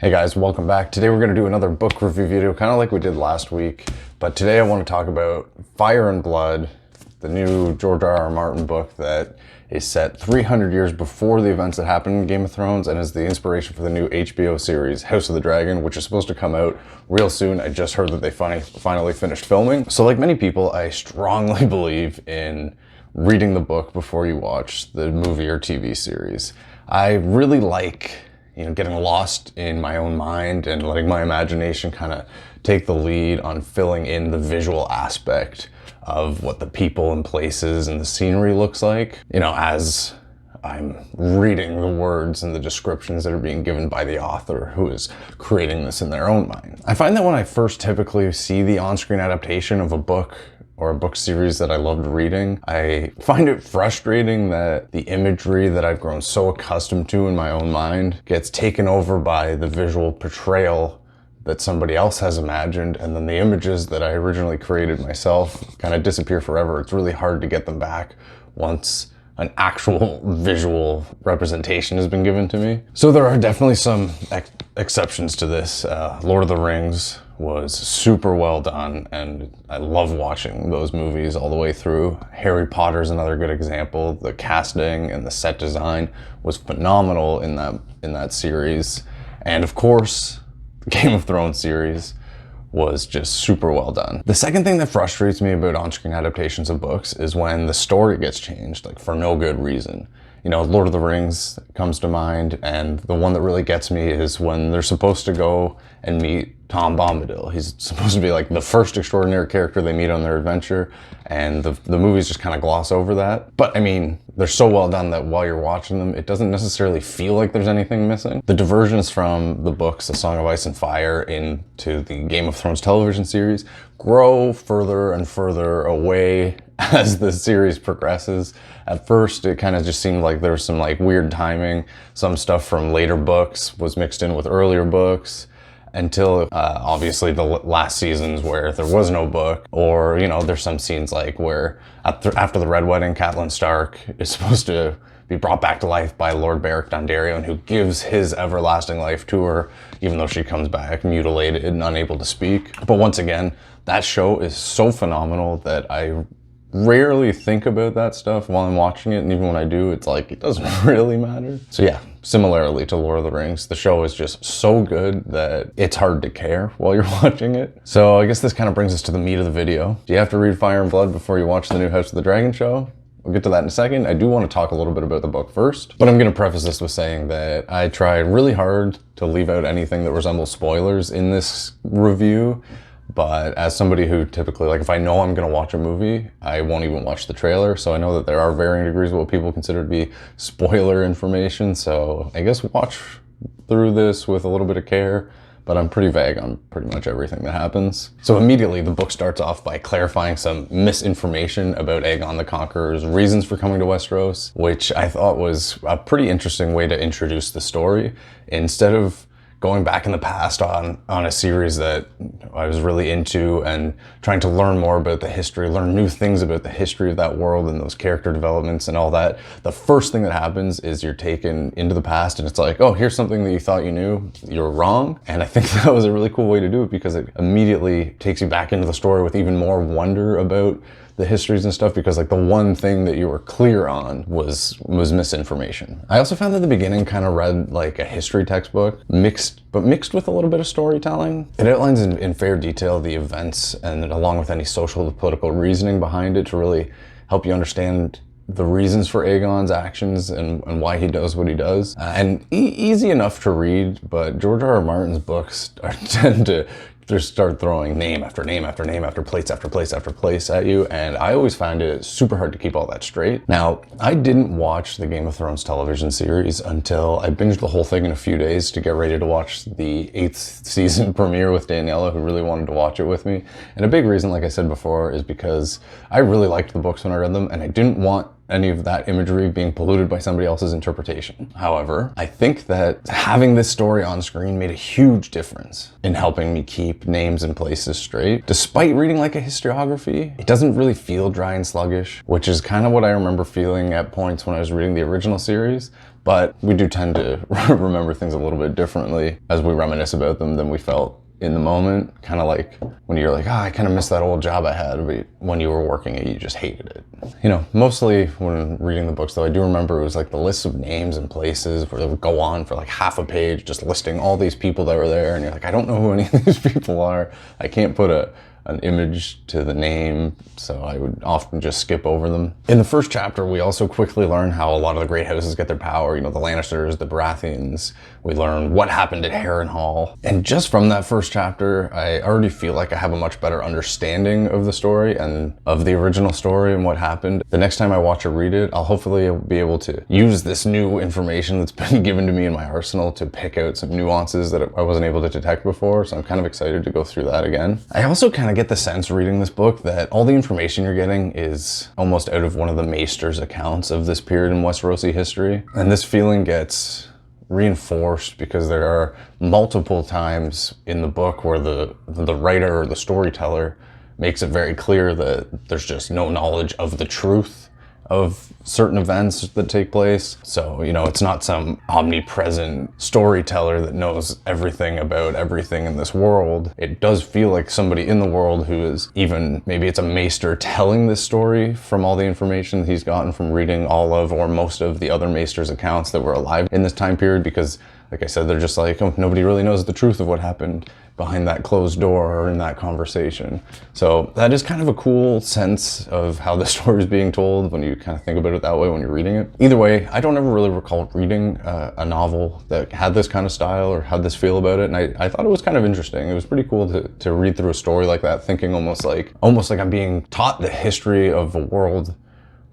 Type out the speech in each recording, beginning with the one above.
Hey guys, welcome back. Today we're going to do another book review video, kind of like we did last week. But today I want to talk about Fire and Blood, the new George R.R. Martin book that is set 300 years before the events that happened in Game of Thrones and is the inspiration for the new HBO series, House of the Dragon, which is supposed to come out real soon. I just heard that they finally finished filming. So like many people, I strongly believe in reading the book before you watch the movie or TV series. I really like getting lost in my own mind and letting my imagination kind of take the lead on filling in the visual aspect of what the people and places and the scenery looks like, as I'm reading the words and the descriptions that are being given by the author who is creating this in their own mind. I find that when I first typically see the on-screen adaptation of a book or a book series that I loved reading, I find it frustrating that the imagery that I've grown so accustomed to in my own mind gets taken over by the visual portrayal that somebody else has imagined, and then the images that I originally created myself kind of disappear forever. It's really hard to get them back once an actual visual representation has been given to me. So there are definitely some exceptions to this. Lord of the Rings was super well done, and I love watching those movies all the way through. Harry Potter is another good example. The casting and the set design was phenomenal in that series. And of course, the Game of Thrones series was just super well done. The second thing that frustrates me about on-screen adaptations of books is when the story gets changed, like for no good reason. Lord of the Rings comes to mind, and the one that really gets me is when they're supposed to go and meet Tom Bombadil. He's supposed to be like the first extraordinary character they meet on their adventure, and the movies just kind of gloss over that. But I mean, they're so well done that while you're watching them, it doesn't necessarily feel like there's anything missing. The diversions from the books, A Song of Ice and Fire, into the Game of Thrones television series grow further and further away as the series progresses. At first, it kind of just seemed like there was some weird timing. Some stuff from later books was mixed in with earlier books, until obviously the last seasons where there was no book, or there's some scenes like where after the Red Wedding, Catelyn Stark is supposed to be brought back to life by Lord Beric Dondarrion, who gives his everlasting life to her, even though she comes back mutilated and unable to speak. But once again, that show is so phenomenal that I rarely think about that stuff while I'm watching it, and even when I do, it's like it doesn't really matter. So yeah, similarly to Lord of the Rings, the show is just so good that it's hard to care while you're watching it. So I guess this kind of brings us to the meat of the video. Do you have to read Fire and Blood before you watch the new House of the Dragon show? We'll get to that in a second. I do want to talk a little bit about the book first, but I'm going to preface this with saying that I tried really hard to leave out anything that resembles spoilers in this review. But as somebody who typically, if I know I'm going to watch a movie, I won't even watch the trailer. So I know that there are varying degrees of what people consider to be spoiler information. So I guess watch through this with a little bit of care, but I'm pretty vague on pretty much everything that happens. So immediately the book starts off by clarifying some misinformation about Aegon the Conqueror's reasons for coming to Westeros, which I thought was a pretty interesting way to introduce the story. Instead of going back in the past on a series that I was really into and trying to learn more about the history, learn new things about the history of that world and those character developments and all that, the first thing that happens is you're taken into the past, and it's like, oh, here's something that you thought you knew, you're wrong. And I think that was a really cool way to do it, because it immediately takes you back into the story with even more wonder about the histories and stuff, because the one thing that you were clear on was misinformation. I also found that the beginning kind of read like a history textbook, mixed with a little bit of storytelling. It outlines in fair detail the events, and along with any social and political reasoning behind it, to really help you understand the reasons for Aegon's actions and why he does what he does. And easy enough to read, but George R.R. Martin's books tend to just start throwing name after name after name after place after place after place at you, and I always find it super hard to keep all that straight. Now, I didn't watch the Game of Thrones television series until I binged the whole thing in a few days to get ready to watch the 8th season premiere with Daniela, who really wanted to watch it with me. And a big reason, like I said before, is because I really liked the books when I read them, and I didn't want any of that imagery being polluted by somebody else's interpretation. However, I think that having this story on screen made a huge difference in helping me keep names and places straight. Despite reading like a historiography, it doesn't really feel dry and sluggish, which is kind of what I remember feeling at points when I was reading the original series. but we do tend to remember things a little bit differently as we reminisce about them than we felt in the moment. Kind of like when you're like, I kind of miss that old job I had, but when you were working it, you just hated it. You know, mostly when reading the books though, I do remember it was like the list of names and places where they would go on for like half a page just listing all these people that were there, and you're like, I don't know who any of these people are. I can't put an image to the name, so I would often just skip over them. In the first chapter, we also quickly learn how a lot of the great houses get their power. You know, the Lannisters, the Baratheons. We learn what happened at Harrenhal. And just from that first chapter, I already feel like I have a much better understanding of the story and of the original story and what happened. The next time I watch or read it, I'll hopefully be able to use this new information that's been given to me in my arsenal to pick out some nuances that I wasn't able to detect before. So I'm kind of excited to go through that again. I also kind of get the sense reading this book that all the information you're getting is almost out of one of the Maester's accounts of this period in Westerosi history. And this feeling gets reinforced because there are multiple times in the book where the writer or the storyteller makes it very clear that there's just no knowledge of the truth of certain events that take place. So, you know, it's not some omnipresent storyteller that knows everything about everything in this world. It does feel like somebody in the world who is even, maybe it's a maester telling this story from all the information he's gotten from reading all of or most of the other maesters' accounts that were alive in this time period, because like I said, they're just like, oh, nobody really knows the truth of what happened behind that closed door or in that conversation. So that is kind of a cool sense of how the story is being told when you kind of think about it that way when you're reading it. Either way, I don't ever really recall reading a novel that had this kind of style or had this feel about it, and I thought it was kind of interesting. It was pretty cool to read through a story like that, thinking almost like I'm being taught the history of a world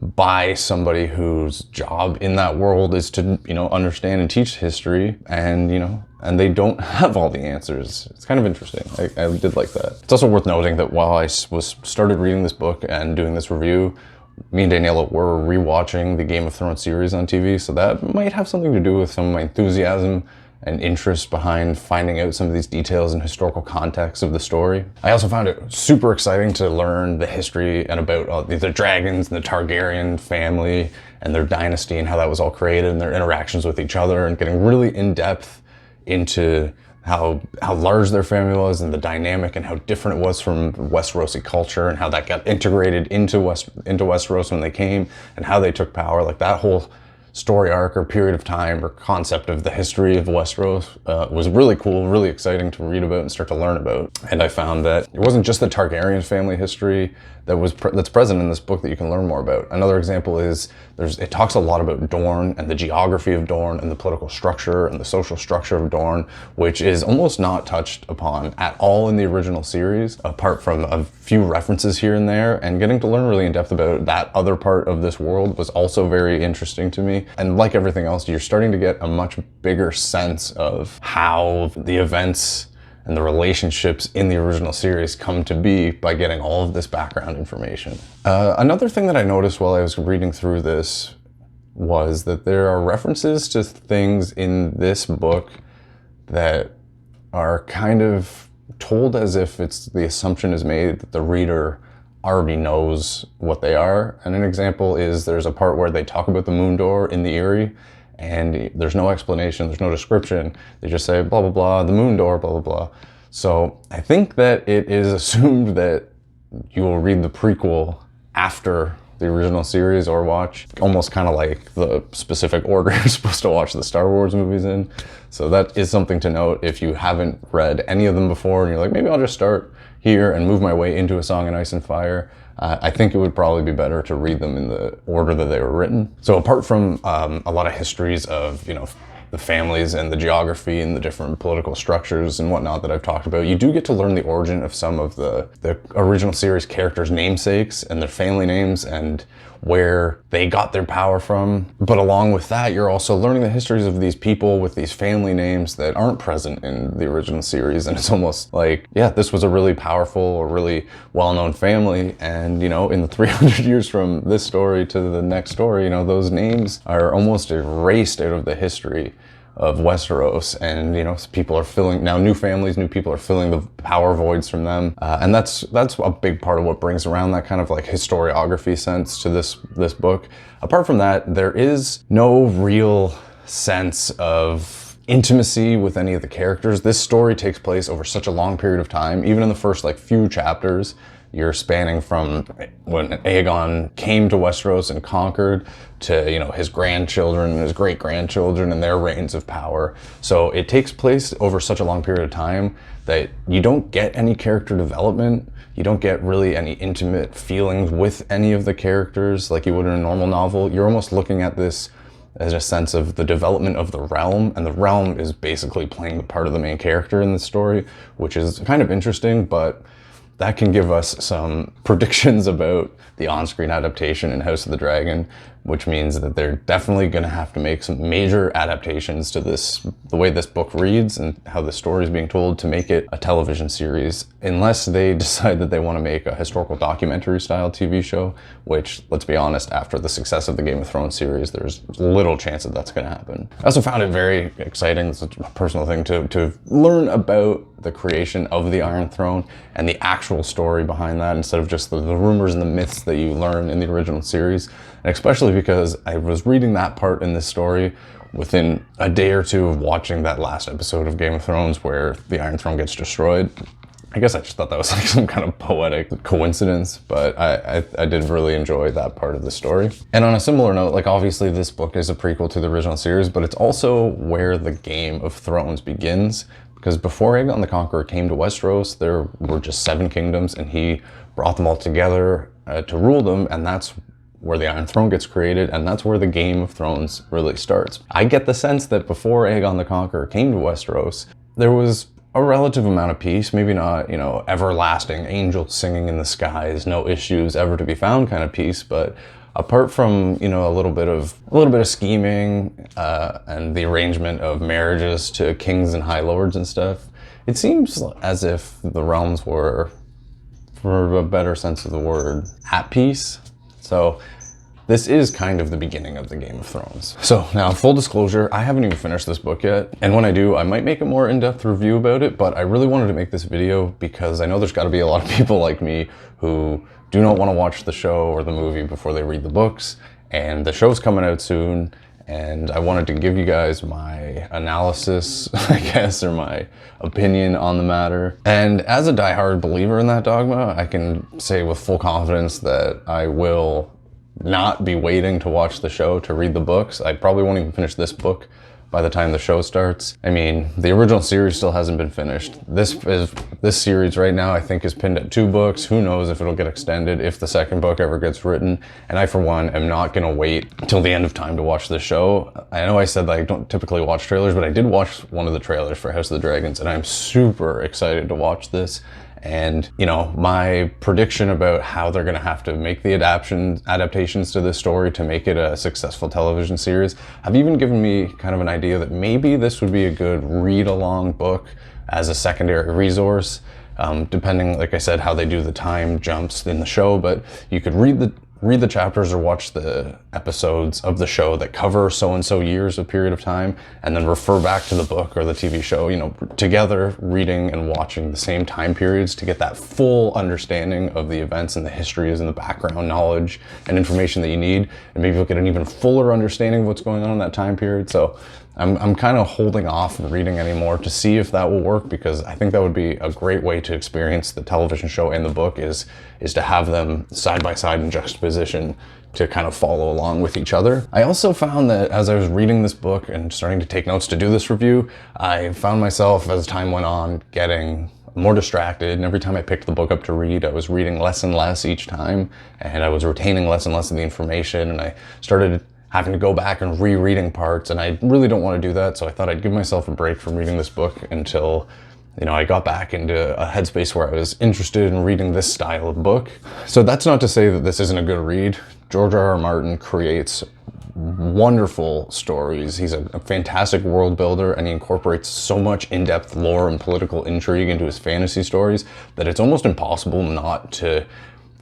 by somebody whose job in that world is to, you know, understand and teach history, and, you know, and they don't have all the answers. It's kind of interesting. I did like that. It's also worth noting that while I started reading this book and doing this review, me and Daniela were rewatching the Game of Thrones series on TV, so that might have something to do with some of my enthusiasm and interest behind finding out some of these details and historical context of the story. I also found it super exciting to learn the history and about the dragons and the Targaryen family and their dynasty and how that was all created and their interactions with each other, and getting really in depth into how large their family was and the dynamic and how different it was from Westerosi culture and how that got integrated into Westeros when they came and how they took power. Like that whole story arc or period of time or concept of the history of Westeros was really cool, really exciting to read about and start to learn about. And I found that it wasn't just the Targaryen family history that's present in this book that you can learn more about. Another example is it talks a lot about Dorne and the geography of Dorne and the political structure and the social structure of Dorne, which is almost not touched upon at all in the original series, apart from a few references here and there. And getting to learn really in depth about that other part of this world was also very interesting to me. And like everything else, you're starting to get a much bigger sense of how the events and the relationships in the original series come to be by getting all of this background information. Another thing that I noticed while I was reading through this was that there are references to things in this book that are kind of told as if the assumption is made that the reader already knows what they are. And an example is there's a part where they talk about the moon door in the Eyrie, and there's no explanation, there's no description. They just say blah, blah, blah, the moon door, blah, blah, blah. So I think that it is assumed that you will read the prequel after the original series or watch, almost kind of like the specific order you're supposed to watch the Star Wars movies in. So that is something to note if you haven't read any of them before and you're like, maybe I'll just start here and move my way into A Song in Ice and Fire. I think it would probably be better to read them in the order that they were written. So apart from a lot of histories of, you know, the families and the geography and the different political structures and whatnot that I've talked about, you do get to learn the origin of some of the original series characters' namesakes and their family names and where they got their power from. But along with that, you're also learning the histories of these people with these family names that aren't present in the original series. And it's almost like, yeah, this was a really powerful or really well-known family. And, you know, in the 300 years from this story to the next story, you know, those names are almost erased out of the history of Westeros, and, you know, people are filling, now new families, new people are filling the power voids from them. And that's a big part of what brings around that kind of like historiography sense to this book. Apart from that, there is no real sense of intimacy with any of the characters. This story takes place over such a long period of time. Even in the first like few chapters, you're spanning from when Aegon came to Westeros and conquered to, you know, his grandchildren and his great-grandchildren and their reigns of power. So it takes place over such a long period of time that you don't get any character development. You don't get really any intimate feelings with any of the characters like you would in a normal novel. You're almost looking at this as a sense of the development of the realm, and the realm is basically playing the part of the main character in the story, which is kind of interesting, but that can give us some predictions about the on-screen adaptation in House of the Dragon, which means that they're definitely going to have to make some major adaptations to this, the way this book reads and how the story is being told, to make it a television series, unless they decide that they want to make a historical documentary style TV show, which, let's be honest, after the success of the Game of Thrones series, there's little chance that that's going to happen. I also found it very exciting, it's a personal thing, to learn about the creation of the Iron Throne and the actual story behind that, instead of just the rumors and the myths that you learn in the original series. And especially because I was reading that part in this story within a day or two of watching that last episode of Game of Thrones where the Iron Throne gets destroyed. I guess I just thought that was like some kind of poetic coincidence, but I did really enjoy that part of the story. And on a similar note, like obviously this book is a prequel to the original series, but it's also where the Game of Thrones begins. Because before Aegon the Conqueror came to Westeros, there were just 7 kingdoms, and he brought them all together to rule them, and that's where the Iron Throne gets created, and that's where the Game of Thrones really starts. I get the sense that before Aegon the Conqueror came to Westeros, there was a relative amount of peace, maybe not, you know, everlasting angels singing in the skies, no issues ever to be found kind of peace, but apart from, you know, a little bit of scheming and the arrangement of marriages to kings and high lords and stuff, it seems as if the realms were, for a better sense of the word, at peace. So this is kind of the beginning of the Game of Thrones. So now, full disclosure, I haven't even finished this book yet. And when I do, I might make a more in-depth review about it, but I really wanted to make this video because I know there's gotta be a lot of people like me who do not want to watch the show or the movie before they read the books. And the show's coming out soon, and I wanted to give you guys my analysis, I guess, or my opinion on the matter. And as a diehard believer in that dogma, I can say with full confidence that I will not be waiting to watch the show to read the books. I probably won't even finish this book by the time the show starts. I mean, the original series still hasn't been finished. This series right now, I think, is pinned at 2 books. Who knows if it'll get extended, if the second book ever gets written. And I, for one, am not gonna wait till the end of time to watch the show. I know I said that I don't typically watch trailers, but I did watch one of the trailers for House of the Dragons, and I'm super excited to watch this. And, you know, my prediction about how they're gonna have to make the adaptations to this story to make it a successful television series have even given me kind of an idea that maybe this would be a good read-along book as a secondary resource, depending, like I said, how they do the time jumps in the show. But you could read the chapters or watch the episodes of the show that cover so-and-so years of period of time, and then refer back to the book or the TV show, you know, together, reading and watching the same time periods to get that full understanding of the events and the histories and the background knowledge and information that you need, and maybe you'll get an even fuller understanding of what's going on in that time period. So I'm kind of holding off from reading anymore to see if that will work, because I think that would be a great way to experience the television show and the book, is to have them side by side in juxtaposition to kind of follow along with each other. I also found that as I was reading this book and starting to take notes to do this review, I found myself, as time went on, getting more distracted, and every time I picked the book up to read, I was reading less and less each time, and I was retaining less and less of the information, and I started having to go back and rereading parts, and I really don't want to do that, so I thought I'd give myself a break from reading this book until, you know, I got back into a headspace where I was interested in reading this style of book. So that's not to say that this isn't a good read. George R.R. Martin creates wonderful stories. He's a fantastic world builder, and he incorporates so much in-depth lore and political intrigue into his fantasy stories that it's almost impossible not to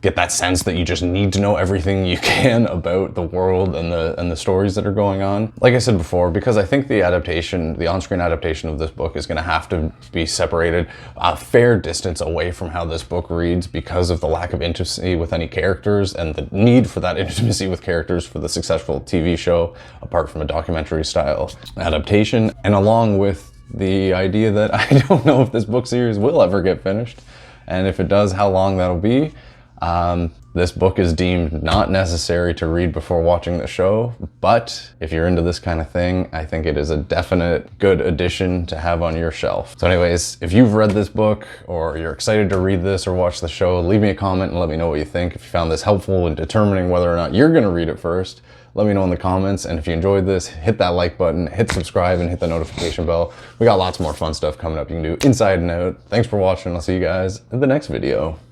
get that sense that you just need to know everything you can about the world and the stories that are going on. Like I said before, because I think the adaptation, the on-screen adaptation of this book is going to have to be separated a fair distance away from how this book reads because of the lack of intimacy with any characters and the need for that intimacy with characters for the successful TV show, apart from a documentary style adaptation, and along with the idea that I don't know if this book series will ever get finished, and if it does, how long that'll be. This book is deemed not necessary to read before watching the show, but if you're into this kind of thing, I think it is a definite good addition to have on your shelf. So anyways, if you've read this book or you're excited to read this or watch the show, leave me a comment and let me know what you think. If you found this helpful in determining whether or not you're going to read it first, let me know in the comments. And if you enjoyed this, hit that like button, hit subscribe, and hit the notification bell. We got lots more fun stuff coming up you can do inside and out. Thanks for watching. I'll see you guys in the next video.